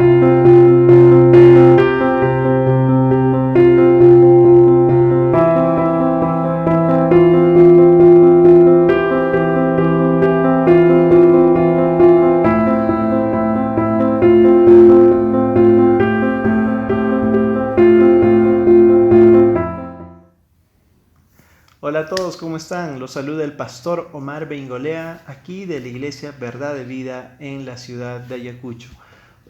Hola a todos, ¿cómo están? Los saluda el pastor Omar Bengolea, aquí de la Iglesia Verdad de Vida en la ciudad de Ayacucho.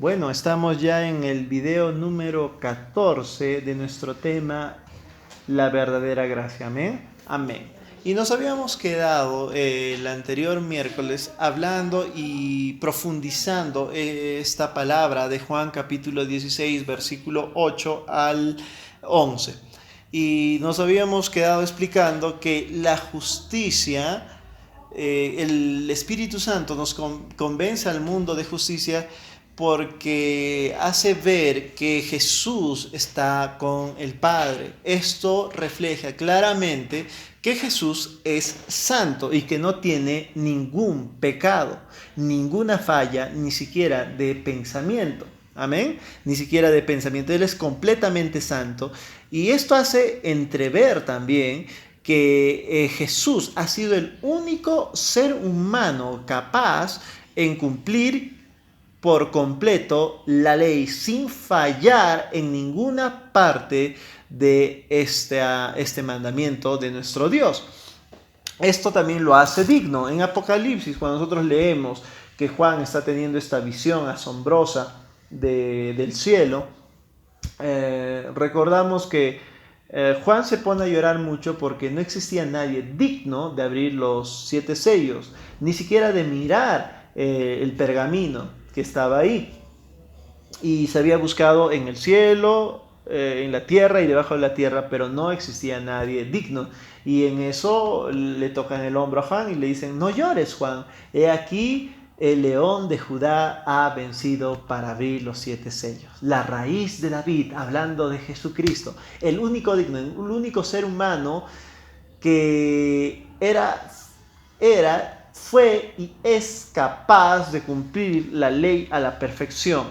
Bueno, estamos ya en el video número 14 de nuestro tema, la verdadera gracia. Amén. Amén. Y nos habíamos quedado el anterior miércoles hablando y profundizando esta palabra de Juan capítulo 16, versículo 8 al 11. Y nos habíamos quedado explicando que la justicia, el Espíritu Santo nos convence al mundo de justicia porque hace ver que Jesús está con el Padre. Esto refleja claramente que Jesús es santo y que no tiene ningún pecado, ninguna falla, ni siquiera de pensamiento. Amén. Ni siquiera de pensamiento. Él es completamente santo. Y esto hace entrever también que Jesús ha sido el único ser humano capaz en cumplir por completo la ley sin fallar en ninguna parte de este mandamiento de nuestro Dios. Esto también lo hace digno. En Apocalipsis, cuando nosotros leemos que Juan está teniendo esta visión asombrosa del cielo, recordamos que Juan se pone a llorar mucho porque no existía nadie digno de abrir los 7 sellos, ni siquiera de mirar el pergamino que estaba ahí. Y se había buscado en el cielo, en la tierra y debajo de la tierra, pero no existía nadie digno. Y en eso le tocan el hombro a Juan y le dicen: no llores, Juan, he aquí el león de Judá ha vencido para abrir los 7 sellos. La raíz de David, hablando de Jesucristo, el único digno, el único ser humano que fue y es capaz de cumplir la ley a la perfección,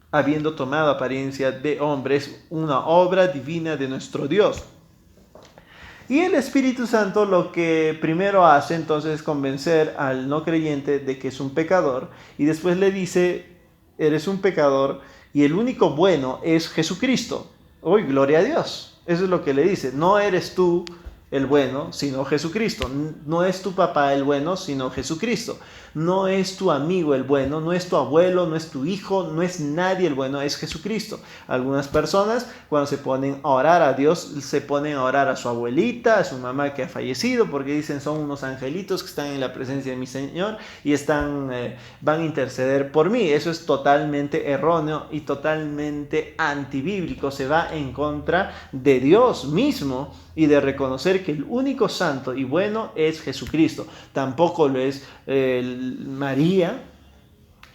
habiendo tomado apariencia de hombre. Es una obra divina de nuestro Dios. Y el Espíritu Santo lo que primero hace entonces es convencer al no creyente de que es un pecador, y después le dice: eres un pecador y el único bueno es Jesucristo. ¡Uy, gloria a Dios! Eso es lo que le dice. No eres tú el bueno, sino Jesucristo. No es tu papá el bueno, sino Jesucristo. No es tu amigo el bueno, no es tu abuelo, no es tu hijo, no es nadie el bueno, es Jesucristo. Algunas personas, cuando se ponen a orar a Dios, se ponen a orar a su abuelita, a su mamá que ha fallecido, porque dicen: son unos angelitos que están en la presencia de mi Señor y van a interceder por mí. Eso es totalmente erróneo y totalmente antibíblico. Se va en contra de Dios mismo y de reconocer que el único santo y bueno es Jesucristo. Tampoco lo es María,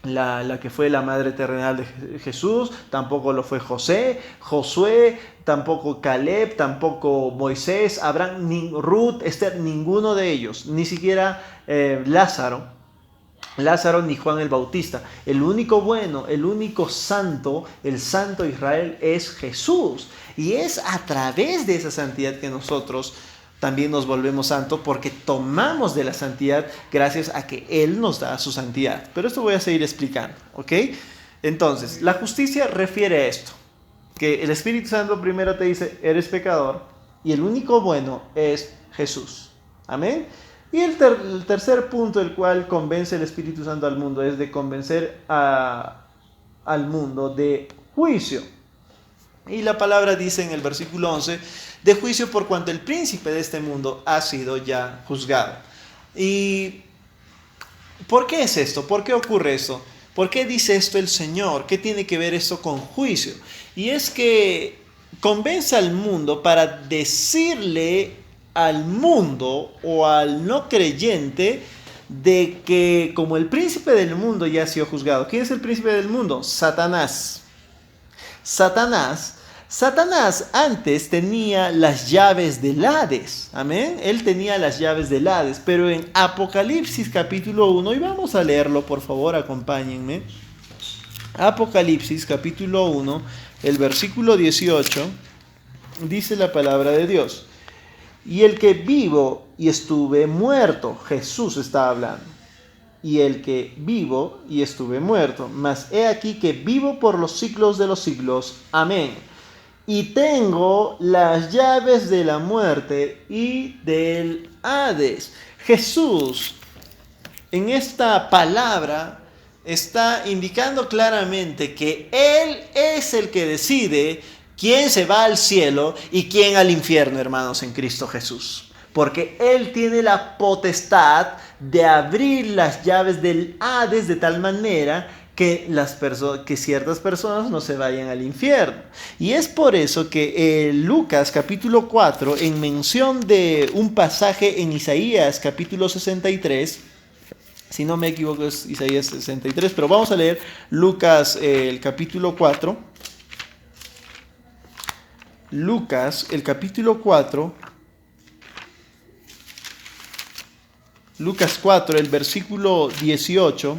la que fue la madre terrenal de Jesús, tampoco lo fue Josué, tampoco Caleb, tampoco Moisés, Abraham, Ruth, Esther, ninguno de ellos, ni siquiera Lázaro ni Juan el Bautista. El único bueno, el único santo, el santo Israel es Jesús. Y es a través de esa santidad que nosotros también nos volvemos santos, porque tomamos de la santidad gracias a que Él nos da su santidad. Pero esto voy a seguir explicando, ¿ok? Entonces, la justicia refiere a esto, que el Espíritu Santo primero te dice: eres pecador y el único bueno es Jesús. Amén. Y el tercer punto, el cual convence el Espíritu Santo al mundo, es de convencer al mundo de juicio. Y la palabra dice en el versículo 11: de juicio por cuanto el príncipe de este mundo ha sido ya juzgado. ¿Y por qué es esto? ¿Por qué ocurre esto? ¿Por qué dice esto el Señor? ¿Qué tiene que ver esto con juicio? Y es que convence al mundo para decirle al mundo o al no creyente de que como el príncipe del mundo ya ha sido juzgado. ¿Quién es el príncipe del mundo? Satanás antes tenía las llaves del Hades. Amén. Él tenía las llaves del Hades. Pero en Apocalipsis capítulo 1, y vamos a leerlo, por favor, acompáñenme. Apocalipsis capítulo 1, el versículo 18, dice la palabra de Dios. Y el que vivo y estuve muerto, Jesús está hablando. Y el que vivo y estuve muerto, mas he aquí que vivo por los siglos de los siglos. Amén. Y tengo las llaves de la muerte y del Hades. Jesús, en esta palabra, está indicando claramente que Él es el que decide quién se va al cielo y quién al infierno, hermanos, en Cristo Jesús. Porque Él tiene la potestad de abrir las llaves del Hades de tal manera que ciertas personas no se vayan al infierno. Y es por eso que Lucas capítulo 4, en mención de un pasaje en Isaías capítulo 63, si no me equivoco es Isaías 63, pero vamos a leer Lucas el capítulo 4. Lucas el capítulo 4. Lucas 4, el versículo 18,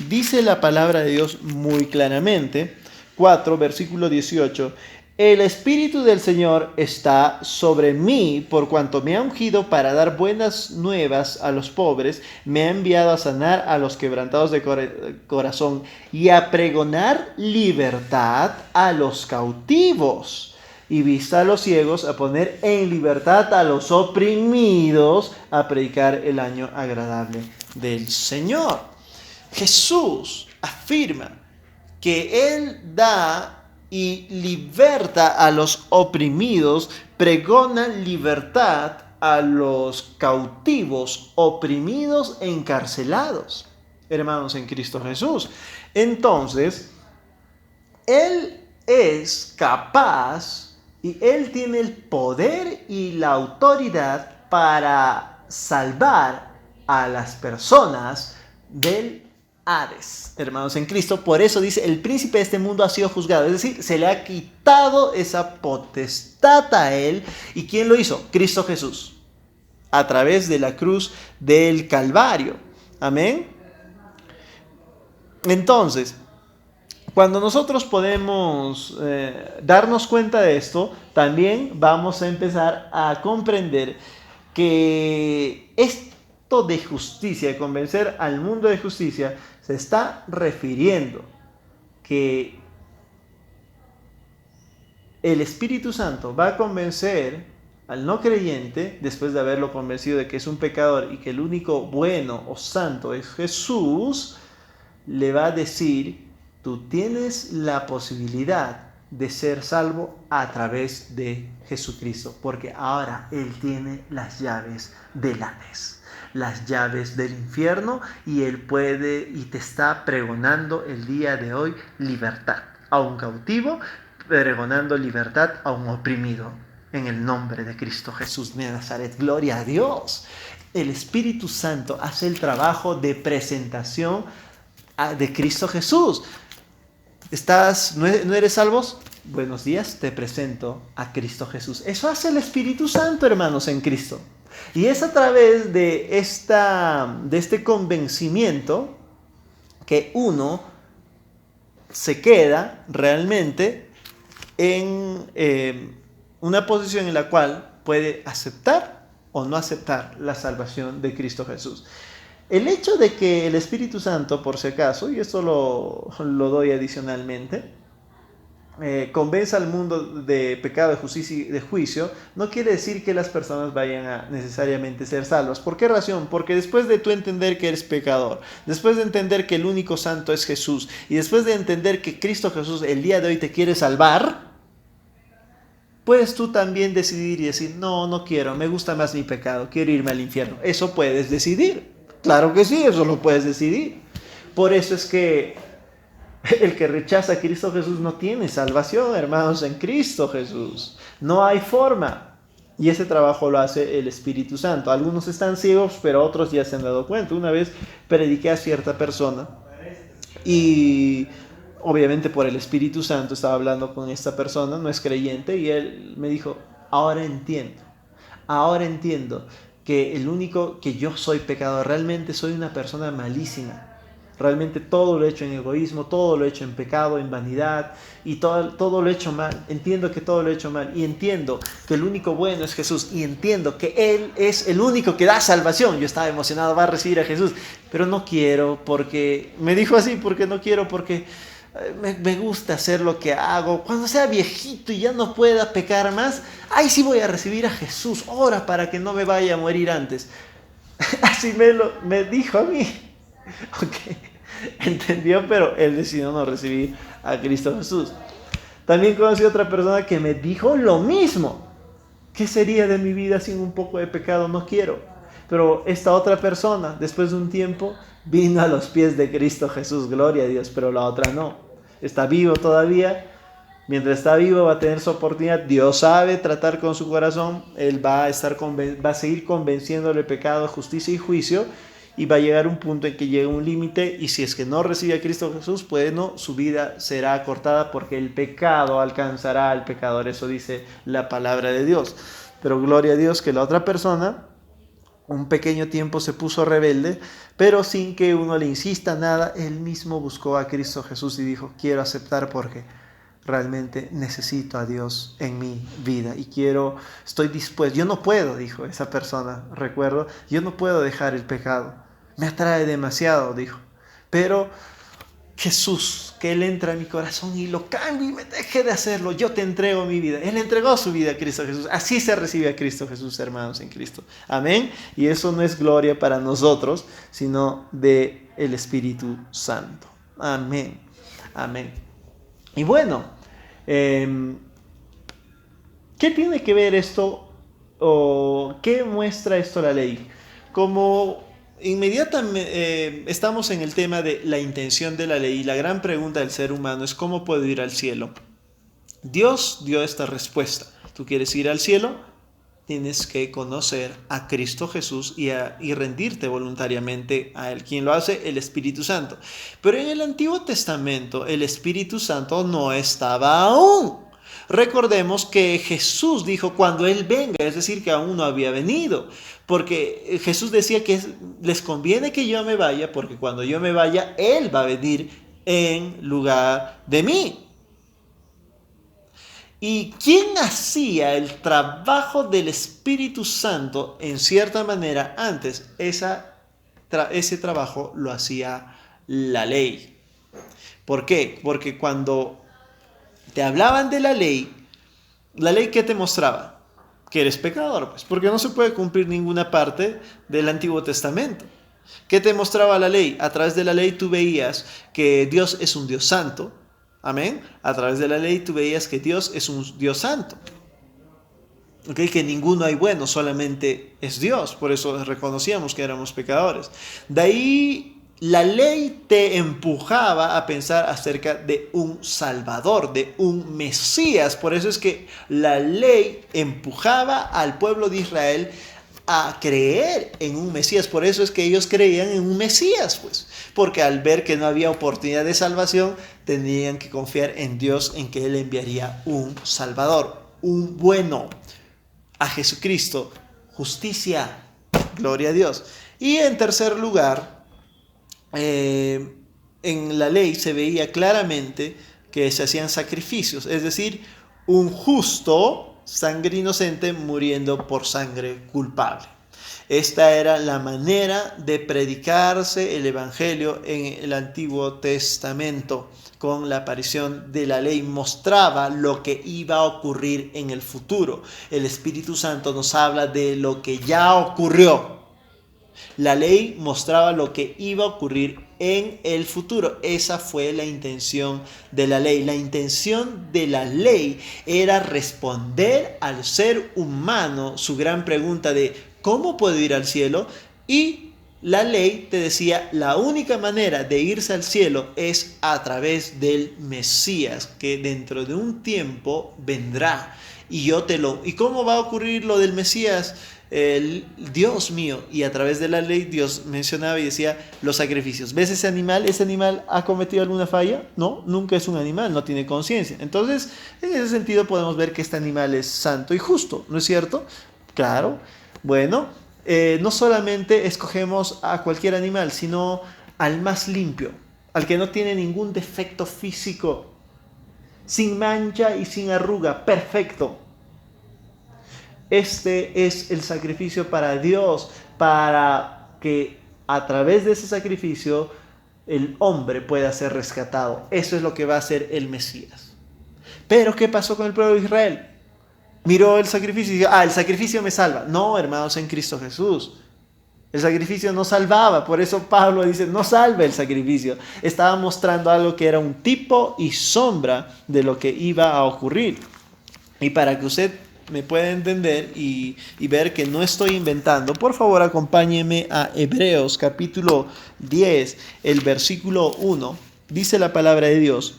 dice la palabra de Dios muy claramente. 4, versículo 18. El Espíritu del Señor está sobre mí, por cuanto me ha ungido para dar buenas nuevas a los pobres, me ha enviado a sanar a los quebrantados de corazón y a pregonar libertad a los cautivos y vista a los ciegos, a poner en libertad a los oprimidos, a predicar el año agradable del Señor. Jesús afirma que Él da y liberta a los oprimidos, pregona libertad a los cautivos, oprimidos, encarcelados, hermanos en Cristo Jesús. Entonces, Él es capaz y Él tiene el poder y la autoridad para salvar a las personas del Hades, hermanos en Cristo. Por eso dice, el príncipe de este mundo ha sido juzgado. Es decir, se le ha quitado esa potestad a Él. ¿Y quién lo hizo? Cristo Jesús, a través de la cruz del Calvario. Amén. Entonces, cuando nosotros podemos darnos cuenta de esto, también vamos a empezar a comprender que esto de justicia, de convencer al mundo de justicia, se está refiriendo que el Espíritu Santo va a convencer al no creyente, después de haberlo convencido de que es un pecador y que el único bueno o santo es Jesús, le va a decir: tú tienes la posibilidad de ser salvo a través de Jesucristo, porque ahora Él tiene las llaves del Hades, las llaves del infierno, y Él puede y te está pregonando el día de hoy libertad a un cautivo, pregonando libertad a un oprimido, en el nombre de Cristo Jesús de Nazaret. Gloria a Dios. El Espíritu Santo hace el trabajo de presentación de Cristo Jesús. ¿No eres salvos? Buenos días, te presento a Cristo Jesús. Eso hace el Espíritu Santo, hermanos, en Cristo. Y es a través de este convencimiento que uno se queda realmente en una posición en la cual puede aceptar o no aceptar la salvación de Cristo Jesús. El hecho de que el Espíritu Santo, por si acaso, y esto lo doy adicionalmente, convenza al mundo de pecado, de justicia y de juicio, no quiere decir que las personas vayan a necesariamente ser salvas. ¿Por qué razón? Porque después de tú entender que eres pecador, después de entender que el único santo es Jesús, y después de entender que Cristo Jesús el día de hoy te quiere salvar, puedes tú también decidir y decir: no quiero, me gusta más mi pecado, quiero irme al infierno. Eso puedes decidir. Claro que sí, eso lo puedes decidir. Por eso es que el que rechaza a Cristo Jesús no tiene salvación, hermanos, en Cristo Jesús. No hay forma. Y ese trabajo lo hace el Espíritu Santo. Algunos están ciegos, pero otros ya se han dado cuenta. Una vez prediqué a cierta persona y obviamente por el Espíritu Santo estaba hablando con esta persona, no es creyente, y él me dijo: ahora entiendo que el único que yo soy pecador, realmente soy una persona malísima, realmente todo lo he hecho en egoísmo, todo lo he hecho en pecado, en vanidad, y todo lo he hecho mal. Entiendo que todo lo he hecho mal, y entiendo que el único bueno es Jesús, y entiendo que Él es el único que da salvación. Yo estaba emocionado, va a recibir a Jesús, pero no quiero porque, me dijo así, porque no quiero, porque me gusta hacer lo que hago. Cuando sea viejito y ya no pueda pecar más, ahí sí voy a recibir a Jesús. Ora para que no me vaya a morir antes. Así me dijo a mí. Ok, entendió, pero él decidió no recibir a Cristo Jesús. También conocí a otra persona que me dijo lo mismo. ¿Qué sería de mi vida sin un poco de pecado? No quiero. Pero esta otra persona, después de un tiempo, vino a los pies de Cristo Jesús, gloria a Dios, pero la otra no. Está vivo todavía. Mientras está vivo va a tener su oportunidad. Dios sabe tratar con su corazón. Él va a seguir convenciéndole pecado, justicia y juicio. Y va a llegar un punto en que llega un límite. Y si es que no recibe a Cristo Jesús, bueno, su vida será acortada porque el pecado alcanzará al pecador. Eso dice la palabra de Dios. Pero gloria a Dios que la otra persona, un pequeño tiempo se puso rebelde, pero sin que uno le insista nada, él mismo buscó a Cristo Jesús y dijo, quiero aceptar porque realmente necesito a Dios en mi vida y estoy dispuesto. Yo no puedo, dijo esa persona, recuerdo, yo no puedo dejar el pecado, me atrae demasiado, dijo, pero Jesús, que Él entra en mi corazón y lo cambie y me deje de hacerlo. Yo te entrego mi vida. Él entregó su vida a Cristo Jesús. Así se recibe a Cristo Jesús, hermanos, en Cristo. Amén. Y eso no es gloria para nosotros, sino de el Espíritu Santo. Amén. Amén. Y bueno, ¿qué tiene que ver esto o qué muestra esto la ley? Como inmediatamente estamos en el tema de la intención de la ley y la gran pregunta del ser humano es ¿cómo puedo ir al cielo? Dios dio esta respuesta. ¿Tú quieres ir al cielo? Tienes que conocer a Cristo Jesús y rendirte voluntariamente a Él. ¿Quién lo hace? El Espíritu Santo. Pero en el Antiguo Testamento el Espíritu Santo no estaba aún. Recordemos que Jesús dijo cuando Él venga, es decir, que aún no había venido. Porque Jesús decía que les conviene que yo me vaya, porque cuando yo me vaya, Él va a venir en lugar de mí. ¿Y quién hacía el trabajo del Espíritu Santo en cierta manera antes? Ese trabajo lo hacía la ley. ¿Por qué? Porque cuando te hablaban de la ley ¿qué te mostraba? Que eres pecador, pues, porque no se puede cumplir ninguna parte del Antiguo Testamento. ¿Qué te mostraba la ley? A través de la ley tú veías que Dios es un Dios santo. Amén. A través de la ley tú veías que Dios es un Dios santo. ¿Okay? Que ninguno hay bueno, solamente es Dios. Por eso reconocíamos que éramos pecadores. De ahí la ley te empujaba a pensar acerca de un Salvador, de un Mesías. Por eso es que la ley empujaba al pueblo de Israel a creer en un Mesías. Por eso es que ellos creían en un Mesías, pues. Porque al ver que no había oportunidad de salvación, tenían que confiar en Dios, en que Él enviaría un Salvador, un bueno, a Jesucristo, justicia, gloria a Dios. Y en tercer lugar, en la ley se veía claramente que se hacían sacrificios, es decir, un justo, sangre inocente, muriendo por sangre culpable. Esta era la manera de predicarse el Evangelio en el Antiguo Testamento. Con la aparición de la ley mostraba lo que iba a ocurrir en el futuro. El Espíritu Santo nos habla de lo que ya ocurrió. La ley mostraba lo que iba a ocurrir en el futuro. Esa fue la intención de la ley. La intención de la ley era responder al ser humano su gran pregunta de ¿cómo puedo ir al cielo? Y la ley te decía, la única manera de irse al cielo es a través del Mesías, que dentro de un tiempo vendrá. ¿Y cómo va a ocurrir lo del Mesías? Dios mío, y a través de la ley Dios mencionaba y decía los sacrificios. ¿Ves ese animal? ¿Ese animal ha cometido alguna falla? No, nunca es un animal, no tiene conciencia. Entonces, en ese sentido podemos ver que este animal es santo y justo, ¿no es cierto? Claro. Bueno, no solamente escogemos a cualquier animal, sino al más limpio, al que no tiene ningún defecto físico, sin mancha y sin arruga, perfecto. Este es el sacrificio para Dios, para que a través de ese sacrificio el hombre pueda ser rescatado. Eso es lo que va a hacer el Mesías. Pero ¿qué pasó con el pueblo de Israel? Miró el sacrificio y dijo, el sacrificio me salva. No, hermanos, en Cristo Jesús. El sacrificio no salvaba, por eso Pablo dice, no salva el sacrificio. Estaba mostrando algo que era un tipo y sombra de lo que iba a ocurrir. Y para que usted me pueda entender y ver que no estoy inventando, por favor acompáñeme a Hebreos capítulo 10, el versículo 1. Dice la palabra de Dios: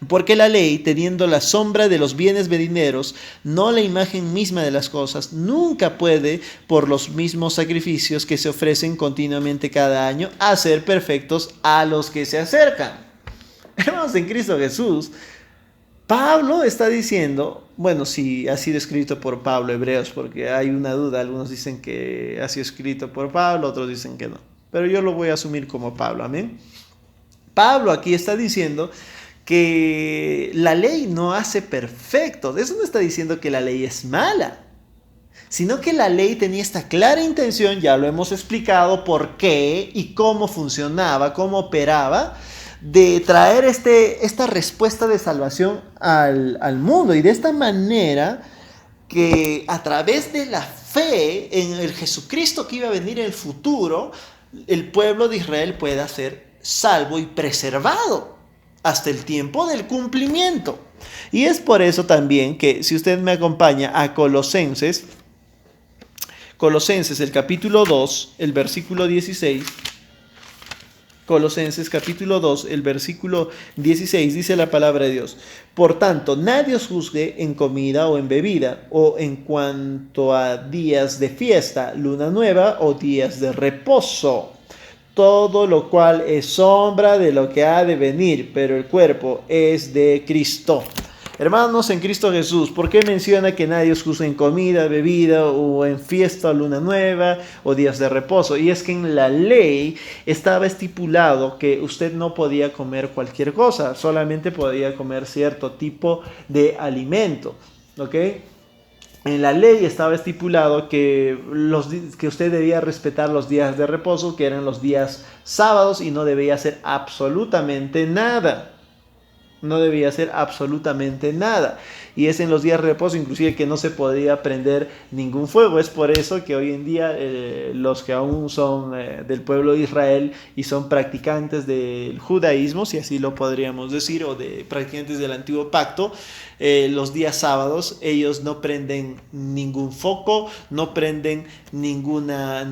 porque la ley, teniendo la sombra de los bienes venideros, no la imagen misma de las cosas, nunca puede, por los mismos sacrificios que se ofrecen continuamente cada año, hacer perfectos a los que se acercan. Hermanos, en Cristo Jesús, Pablo está diciendo, bueno, si ha sido escrito por Pablo, Hebreos, porque hay una duda, algunos dicen que ha sido escrito por Pablo, otros dicen que no, pero yo lo voy a asumir como Pablo, amén. Pablo aquí está diciendo que la ley no hace perfectos. Eso no está diciendo que la ley es mala, sino que la ley tenía esta clara intención, ya lo hemos explicado por qué y cómo funcionaba, cómo operaba, de traer esta respuesta de salvación al mundo. Y de esta manera que a través de la fe en el Jesucristo que iba a venir en el futuro, el pueblo de Israel pueda ser salvo y preservado hasta el tiempo del cumplimiento. Y es por eso también que, si usted me acompaña a Colosenses el capítulo 2, el versículo 16, Colosenses capítulo 2, el versículo 16, dice la palabra de Dios: por tanto, nadie os juzgue en comida o en bebida, o en cuanto a días de fiesta, luna nueva o días de reposo, todo lo cual es sombra de lo que ha de venir, pero el cuerpo es de Cristo. Hermanos, en Cristo Jesús, ¿por qué menciona que nadie os juzgue en comida, bebida, o en fiesta, o luna nueva, o días de reposo? Y es que en la ley estaba estipulado que usted no podía comer cualquier cosa, solamente podía comer cierto tipo de alimento, ¿ok? En la ley estaba estipulado que usted debía respetar los días de reposo, que eran los días sábados, y no debía hacer absolutamente nada. No debía hacer absolutamente nada. Y es en los días de reposo inclusive que no se podía prender ningún fuego. Es por eso que hoy en día los que aún son del pueblo de Israel y son practicantes del judaísmo, si así lo podríamos decir, o de practicantes del antiguo pacto, los días sábados ellos no prenden ningún foco, no prenden ninguna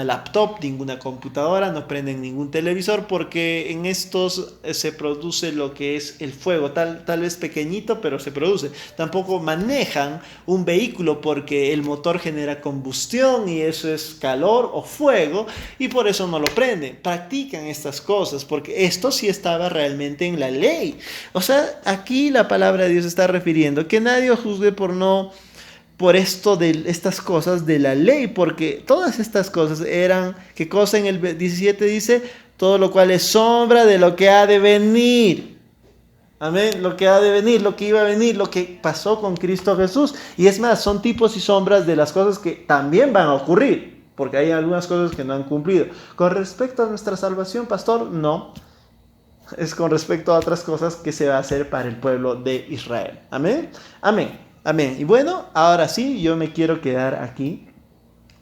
laptop, ninguna computadora, no prenden ningún televisor, porque en estos se produce lo que es el fuego, tal vez pequeñito, pero se produce. Tampoco manejan un vehículo porque el motor genera combustión y eso es calor o fuego, y por eso no lo prenden. Practican estas cosas porque esto sí estaba realmente en la ley. O sea, aquí la palabra de Dios está refiriendo que nadie os juzgue por esto de estas cosas de la ley, porque todas estas cosas eran, ¿qué cosa? En el 17 dice, todo lo cual es sombra de lo que ha de venir. Amén, lo que ha de venir, lo que iba a venir, lo que pasó con Cristo Jesús. Y es más, son tipos y sombras de las cosas que también van a ocurrir, porque hay algunas cosas que no han cumplido. Con respecto a nuestra salvación, pastor, no. Es con respecto a otras cosas que se va a hacer para el pueblo de Israel. Amén, amén. Amén. Y bueno, ahora sí, yo me quiero quedar aquí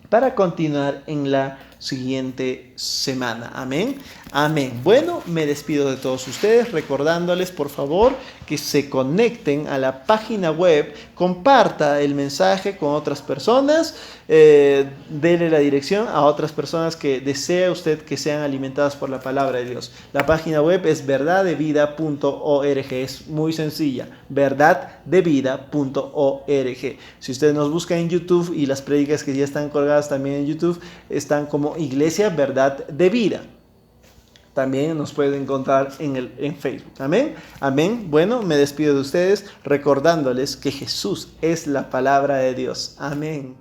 para continuar en la siguiente semana. Amén. Amén. Bueno, me despido de todos ustedes recordándoles, por favor, que se conecten a la página web, comparta el mensaje con otras personas, dele la dirección a otras personas que desea usted que sean alimentadas por la palabra de Dios. La página web es verdaddevida.org, es muy sencilla, verdaddevida.org. Si usted nos busca en YouTube, y las prédicas que ya están colgadas también en YouTube están como Iglesia Verdad de Vida. También nos pueden encontrar en Facebook. Amén. Amén. Bueno, me despido de ustedes recordándoles que Jesús es la palabra de Dios. Amén.